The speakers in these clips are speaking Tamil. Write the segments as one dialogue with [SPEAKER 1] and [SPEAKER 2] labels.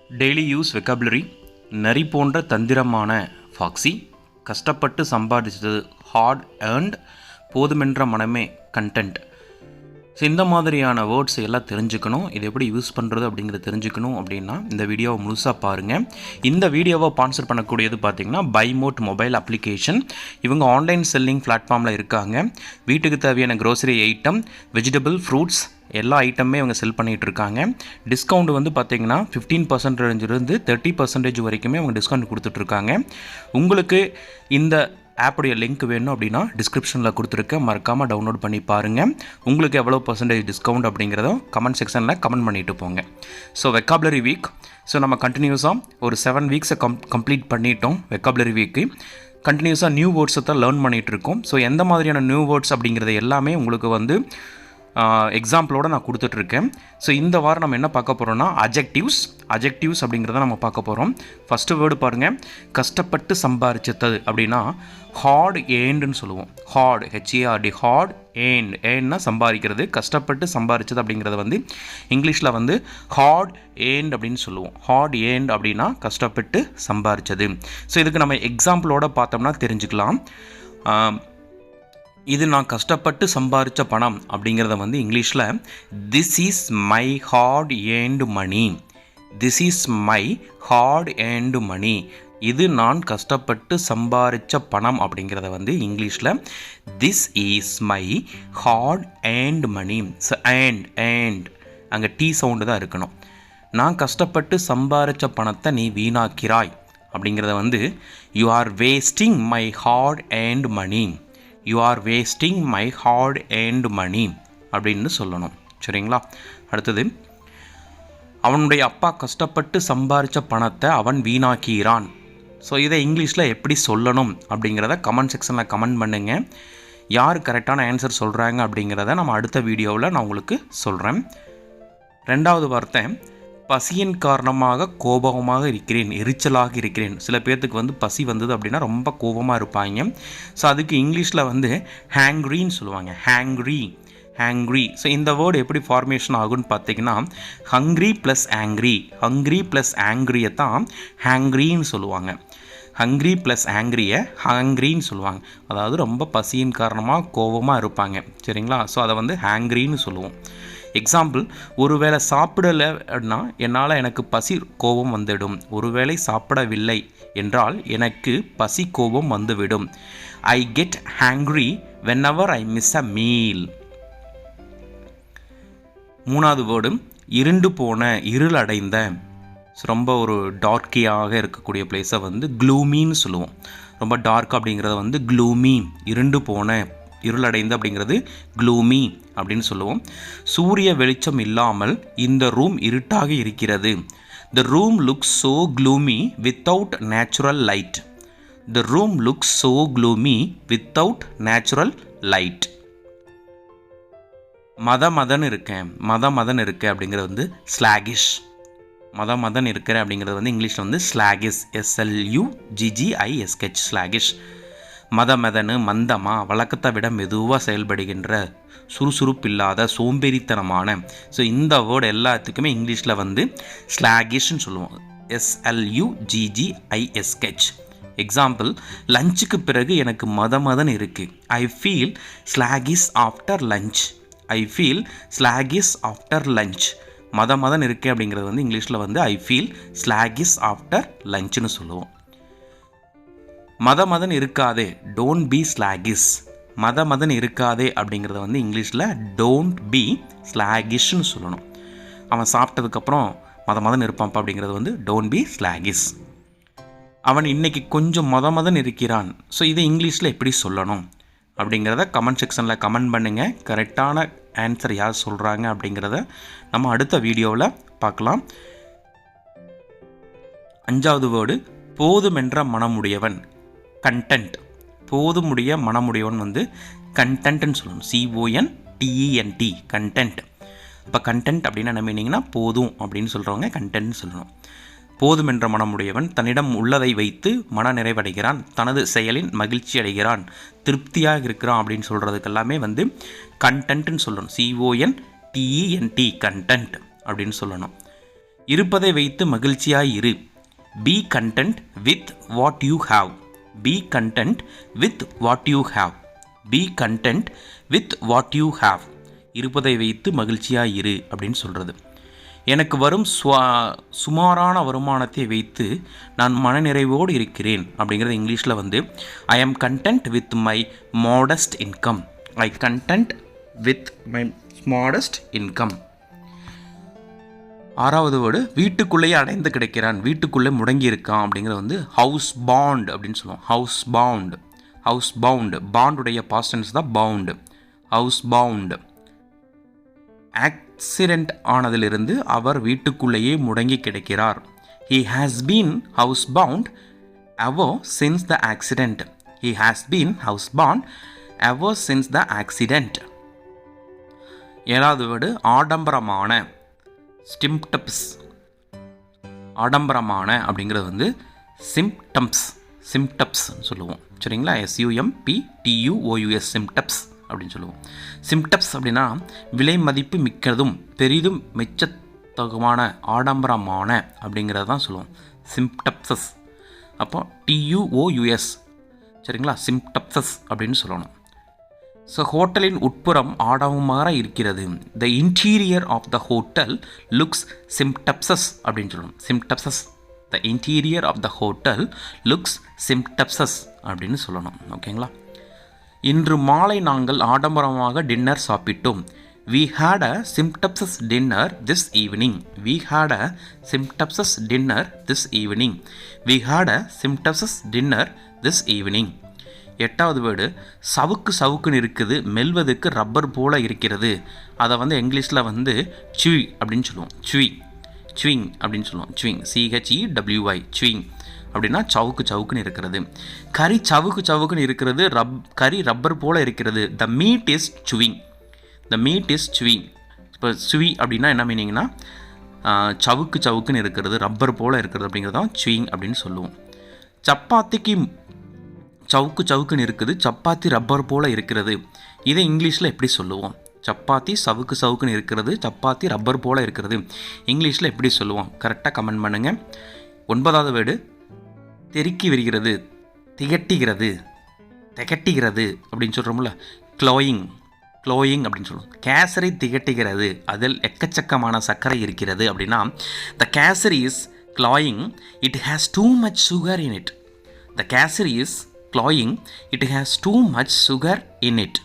[SPEAKER 1] Daily use vocabulary. நரி போன்ற தந்திரமான ஃபாக்ஸி. கஷ்டப்பட்டு சம்பாதிச்சது ஹார்ட் ஏர்ன்ட். போதுமென்ற மனமே கண்டென்ட். ஸோ இந்த மாதிரியான வேர்ட்ஸ் எல்லாம் தெரிஞ்சுக்கணும், இது எப்படி யூஸ் பண்ணுறது அப்படிங்கிறத தெரிஞ்சுக்கணும் அப்படின்னா இந்த வீடியோவை முழுசாக பாருங்கள். இந்த வீடியோவை ஸ்பான்சர் பண்ணக்கூடியது பார்த்திங்கன்னா பைமோட் மொபைல் அப்ளிகேஷன். இவங்க ஆன்லைன் செல்லிங் பிளாட்ஃபார்மில் இருக்காங்க. வீட்டுக்கு தேவையான க்ரோசரி ஐட்டம், வெஜிடபிள், ஃப்ரூட்ஸ் எல்லா ஐட்டமே இவங்க செல் பண்ணிகிட்டு இருக்காங்க. டிஸ்கவுண்ட் வந்து பார்த்திங்கன்னா 15% 30% வரைக்குமே அவங்க டிஸ்கவுண்ட் கொடுத்துட்ருக்காங்க. உங்களுக்கு இந்த ஆப்புடைய லிங்க் வேணும் அப்படின்னா டிஸ்கிரிப்ஷனில் கொடுத்துருக்கேன், மறக்காமல் டவுன்லோட் பண்ணி பாருங்கள். உங்களுக்கு எவ்வளோ பர்சன்டேஜ் டிஸ்கவுண்ட் அப்படிங்கிறதும் கமெண்ட் செக்ஷனில் கமெண்ட் பண்ணிவிட்டு போங்க. So vocabulary week. ஸோ நம்ம கண்டினியூஸாக ஒரு 7 வீக்ஸை கம்ப்ளீட் பண்ணிட்டோம். வெக்காபுலரி வீக்கு கண்டினியூஸாக நியூ வேர்ட்ஸை தான் லேர்ன் பண்ணிகிட்ருக்கோம். ஸோ எந்த மாதிரியான நியூ வேர்ட்ஸ் அப்படிங்கிறது எல்லாமே உங்களுக்கு வந்து எக்ஸாம்பிளோடு நான் கொடுத்துட்ருக்கேன். ஸோ இந்த வாரம் நம்ம என்ன பார்க்க போகிறோம்னா அஜெக்டிவ்ஸ் அப்படிங்கிறத நம்ம பார்க்க போகிறோம். ஃபஸ்ட்டு வேர்டு பாருங்கள், கஷ்டப்பட்டு சம்பாரிச்சது அப்படின்னா ஹார்ட் ஏண்டுன்னு சொல்லுவோம். ஹார்ட் HARD ஹார்ட் ஏண்ட்னா சம்பாதிக்கிறது. கஷ்டப்பட்டு சம்பாரிச்சது அப்படிங்கிறத வந்து இங்கிலீஷில் வந்து ஹார்ட் ஏண்ட் அப்படின்னு சொல்லுவோம். ஹார்ட் ஏண்ட் அப்படின்னா கஷ்டப்பட்டு சம்பாரிச்சது. ஸோ இதுக்கு நம்ம எக்ஸாம்பிளோட பார்த்தோம்னா தெரிஞ்சுக்கலாம். இது நான் கஷ்டப்பட்டு சம்பாரித்த பணம் அப்படிங்கிறத வந்து இங்கிலீஷில் this is my hard earned money. This is my hard earned money. இது நான் கஷ்டப்பட்டு சம்பாரித்த பணம் அப்படிங்கிறத வந்து இங்கிலீஷில் this is my hard earned money. So and அங்கே டீ சவுண்டு தான் இருக்கணும். நான் கஷ்டப்பட்டு சம்பாரித்த பணத்தை நீ வீணாக்கிறாய் அப்படிங்கிறத வந்து you are wasting my hard earned money. You are wasting my hard earned money அப்படின்னு சொல்லணும். சரிங்களா? அடுத்தது, அவனுடைய அப்பா கஷ்டப்பட்டு சம்பாரித்த பணத்தை அவன் வீணாக்கிறான். ஸோ இதை இங்கிலீஷில் எப்படி சொல்லணும் அப்படிங்கிறத கமெண்ட் செக்ஷனில் கமெண்ட் பண்ணுங்கள். யார் கரெக்டான ஆன்சர் சொல்கிறாங்க அப்படிங்கிறத நம்ம அடுத்த வீடியோவில் நான் உங்களுக்கு சொல்கிறேன். ரெண்டாவது வார்த்தை, பசியின் காரணமாக கோபமாக இருக்கிறேன், எரிச்சலாக இருக்கிறேன். சில பேர்த்துக்கு வந்து பசி வந்தது அப்படின்னா ரொம்ப கோபமாக இருப்பாங்க. ஸோ அதுக்கு இங்கிலீஷில் வந்து ஹேங்க்ரின்னு சொல்லுவாங்க. ஹேங்க்ரி. ஸோ இந்த வேர்டு எப்படி ஃபார்மேஷன் ஆகுன்னு பார்த்தீங்கன்னா ஹங்க்ரி ப்ளஸ் ஆங்க்ரியை தான் ஹேங்க்ரின்னு சொல்லுவாங்க. ஹங்க்ரி ப்ளஸ் ஹேங்க்ரின்னு சொல்லுவாங்க. அதாவது ரொம்ப பசியின் காரணமாக கோபமாக இருப்பாங்க. சரிங்களா? ஸோ அதை வந்து ஹேங்க்ரின்னு சொல்லுவோம். எக்ஸாம்பிள், ஒருவேளை சாப்பிடலைன்னா எனக்கு பசி கோபம் வந்துவிடும். ஒருவேளை சாப்பிடவில்லை என்றால் எனக்கு பசி கோபம் வந்துவிடும். I get hungry whenever I miss a meal. மூணாவது வேர்டு, இருண்டு போன, இருள் அடைந்த. ரொம்ப ஒரு டார்க்கியாக இருக்கக்கூடிய பிளேஸை வந்து க்ளூமின்னு சொல்லுவோம். ரொம்ப டார்க் அப்படிங்கிறத வந்து க்ளூமி. இருண்டு போன, இருளடைந்து அப்படிங்கிறது க்ளூமி அப்படின்னு சொல்லுவோம். சூரிய வெளிச்சம் இல்லாமல் இந்த ரூம் இருட்டாக இருக்கிறது. The room looks so gloomy without natural light. The room looks so gloomy without natural light. Madan இருக்கேன் அப்படிங்கிறது வந்து ஸ்லாகிஷ். மதன் இருக்கிறேன் அப்படிங்கிறது வந்து இங்கிலீஷில் வந்து ஸ்லாகிஷ். SLUGGISH ஸ்லாகிஷ். மந்தமா, வழக்கத்தை விட மெதுவாக செயல்படுகின்ற, சுறுசுறுப்பில்லாத, சோம்பேறித்தனமான. ஸோ இந்த வேர்டு எல்லாத்துக்குமே இங்கிலீஷில் வந்து ஸ்லாகிஷ்னு சொல்லுவோம். SLUGGISH. எக்ஸாம்பிள், லஞ்சுக்கு பிறகு எனக்கு மதன் இருக்குது. I feel sluggish after lunch. மதன் இருக்குது அப்படிங்கிறது வந்து இங்கிலீஷில் வந்து ஐ ஃபீல் ஸ்லாகிஷ் ஆஃப்டர் லஞ்சுன்னு சொல்லுவோம். மதன் இருக்காதே, டோன்ட் பி ஸ்லாகிஷ். மதன் இருக்காதே அப்படிங்கிறத வந்து இங்கிலீஷில் டோன்ட் பி ஸ்லாகிஷ்னு சொல்லணும். அவன் சாப்பிட்டதுக்கப்புறம் மதன் இருப்பான்ப்பா அப்படிங்கிறது வந்து டோன்ட் பி ஸ்லாகிஷ். அவன் இன்னைக்கு கொஞ்சம் மதன் இருக்கிறான். ஸோ இதை இங்கிலீஷில் எப்படி சொல்லணும் அப்படிங்கிறத கமெண்ட் செக்ஷனில் கமெண்ட் பண்ணுங்கள். கரெக்டான ஆன்சர் யார் சொல்கிறாங்க அப்படிங்கிறத நம்ம அடுத்த வீடியோவில் பார்க்கலாம். அஞ்சாவது வேர்டு, போதுமென்ற மனமுடையவன். கண்டென்ட். போதுமுடைய மனமுடையவன் வந்து கண்டென்ட்னு சொல்லணும். CONTENT content. இப்போ கண்டென்ட் அப்படின்னா என்ன மீனிங்னா போதும் அப்படின்னு சொல்கிறவங்க கண்டென்ட்னு சொல்லணும். போதுமென்ற மனமுடையவன் தன்னிடம் உள்ளதை வைத்து மன நிறைவடைகிறான், தனது செயலின் மகிழ்ச்சி அடைகிறான், திருப்தியாக இருக்கிறான் அப்படின்னு சொல்கிறதுக்கு எல்லாமே வந்து கண்டென்ட்னு சொல்லணும். CONTENT கண்டென்ட் அப்படின்னு சொல்லணும். இருப்பதை வைத்து மகிழ்ச்சியாய் இரு. Be content with what you have. Be content with what you have. Be content with what you have. இருப்பதை வைத்து மகிழ்ச்சியாய் இரு அப்படின்னு சொல்கிறது. எனக்கு வரும் சுமாரான வருமானத்தை வைத்து நான் மனநிறைவோடு இருக்கிறேன் அப்படிங்கிறது இங்கிலீஷில் வந்து ஐ ஆம் content with my modest income. I content with my modest income. ஆறாவது வேர்டு வீட்டுக்குள்ளேயே அடைந்து கிடைக்கிறான், வீட்டுக்குள்ளே முடங்கி இருக்கான் அப்படிங்கிறது வந்து ஹவுஸ் பாண்ட் அப்படின்னு சொல்லுவோம். House bound. House bound. பாண்டுடைய பாஸ்டன்ஸ் தான் பவுண்டு. House bound. ஆக்சிடெண்ட் ஆனதிலிருந்து அவர் வீட்டுக்குள்ளேயே முடங்கி கிடக்கிறார். He has been housebound ever since the accident. He has been housebound ever since the accident. ஏழாவது வேர்டு ஆடம்பரமான. சிம்டம்ஸ். ஆடம்பரமான அப்படிங்கிறது வந்து சிம்டம்ஸ். சிம்டம்ஸ் சொல்லுவோம். சரிங்களா? SUMPTUOUS சிம்டம்ஸ் அப்படின்னு சொல்லுவோம். சிம்டம்ஸ் அப்படின்னா விலை மதிப்பு மிக்கதும் பெரிதும் மெச்சத்தகுமான ஆடம்பரமான அப்படிங்கிறது தான் சொல்லுவோம். சிம்டப்சஸ். அப்போ TUOUS. சரிங்களா? சிம்டப்சஸ் அப்படின்னு சொல்லணும். ஸோ ஹோட்டலின் உட்புறம் ஆடம்பரமாக இருக்கிறது. The interior of the hotel looks sumptuous அப்படின்னு சொல்லணும். Sumptuous. The interior of the hotel looks sumptuous அப்படின்னு சொல்லணும். ஓகேங்களா? இன்று மாலை நாங்கள் ஆடம்பரமாக டின்னர் சாப்பிட்டோம். We had a symptopsis dinner this evening. We had a symptopsis dinner this evening. We had a symptopsis dinner this evening. எட்டாவது வேர்டு சவுக்கு சவுக்குன்னு இருக்குது, மெல்வதுக்கு ரப்பர் போல இருக்கிறது. அதை வந்து இங்கிலீஷில் வந்து சுவி அப்படின்னு சொல்லுவோம். சுவிங் அப்படின்னு சொல்லுவோம். சுவிங். CHEWY. சுவிங் அப்படின்னா சவுக்கு சவுக்குன்னு இருக்கிறது. கறி சவுக்கு சவுக்குன்னு இருக்கிறது. கறி ரப்பர் போல் இருக்கிறது. The meat is chewing. The meat is chewing. இப்போ சுவி அப்படின்னா என்ன மீனிங்னா சவுக்கு சவுக்குன்னு இருக்கிறது, ரப்பர் போல் இருக்கிறது அப்படிங்கிறது தான் சுவிங் அப்படின்னு சொல்லுவோம். சப்பாத்திக்கு சவுக்கு சவுக்குன்னு இருக்குது, சப்பாத்தி ரப்பர் போல் இருக்கிறது. இதை இங்கிலீஷில் எப்படி சொல்லுவோம்? சப்பாத்தி சவுக்கு சவுக்குன்னு இருக்கிறது, சப்பாத்தி ரப்பர் போல் இருக்கிறது. இங்கிலீஷில் எப்படி சொல்லுவோம்? கரெக்டாக கமெண்ட் பண்ணுங்கள். ஒன்பதாவது வேர்டு தெறிக்கி வருகிறது, திகட்டுகிறது அப்படின்னு சொல்கிறோம்ல. க்ளோயிங் அப்படின்னு சொல்லுவோம். கேசரி திகட்டுகிறது, அதில் எக்கச்சக்கமான சர்க்கரை இருக்கிறது அப்படின்னா the kesari is cloying, it has too much sugar in it. The kesari is cloying, it has too much sugar in it.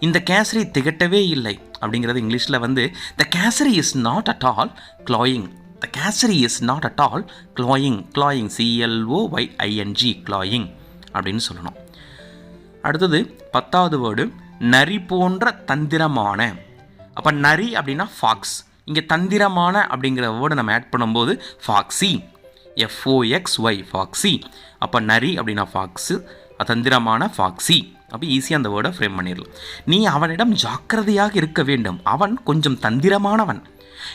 [SPEAKER 1] இந்த கேசரி திகட்டவே இல்லை அப்படிங்கிறது இங்கிலீஷில் வந்து the kesari is not at all cloying. The kesari is not at all cloying. CLOYING. cloying அப்படின்னு சொல்லணும். அடுத்தது 10வது வேர்டு நரி போன்ற தந்திரமான. அப்போ நரி அப்படின்னா ஃபாக்ஸ். இங்கே தந்திரமான அப்படிங்கிற வேர்டு நம்ம ஆட் பண்ணும்போது ஃபாக்ஸி. FOXY. ஃபாக்ஸி. அப்போ நரி அப்படின்னா ஃபாக்ஸு, தந்திரமான ஃபாக்ஸி. அப்போ ஈஸியாக அந்த வேர்டை ஃப்ரேம் பண்ணிடலாம். நீ அவனிடம் ஜாக்கிரதையாக இருக்க வேண்டும், அவன் கொஞ்சம் தந்திரமானவன்.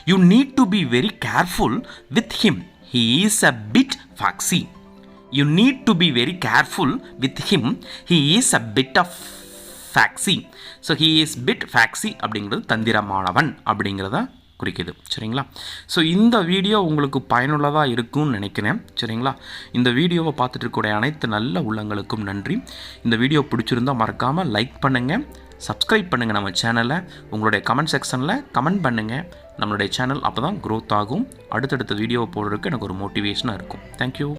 [SPEAKER 1] You need to be very careful with him. He is a bit foxy. You need to be very careful with him. He is a bit of foxy. So he is bit foxy அப்படிங்கிறது தந்திரமானவன் அப்படிங்கிறத குறிக்குது. சரிங்களா? ஸோ இந்த வீடியோ உங்களுக்கு பயனுள்ளதாக இருக்கும்னு நினைக்கிறேன். சரிங்களா? இந்த வீடியோவை பார்த்துட்டு இருக்கக்கூடிய அனைத்து நல்ல உள்ளங்களுக்கும் நன்றி. இந்த வீடியோ பிடிச்சிருந்தால் மறக்காமல் லைக் பண்ணுங்கள், சப்ஸ்கிரைப் பண்ணுங்கள் நம்ம சேனலை. உங்களுடைய கமெண்ட் செக்ஷனில் கமெண்ட் பண்ணுங்கள். நம்மளுடைய சேனல் அப்போ தான் க்ரோத் ஆகும். அடுத்தடுத்த வீடியோவை போடுறதுக்கு எனக்கு ஒரு மோட்டிவேஷனாக இருக்கும். தேங்க்யூ.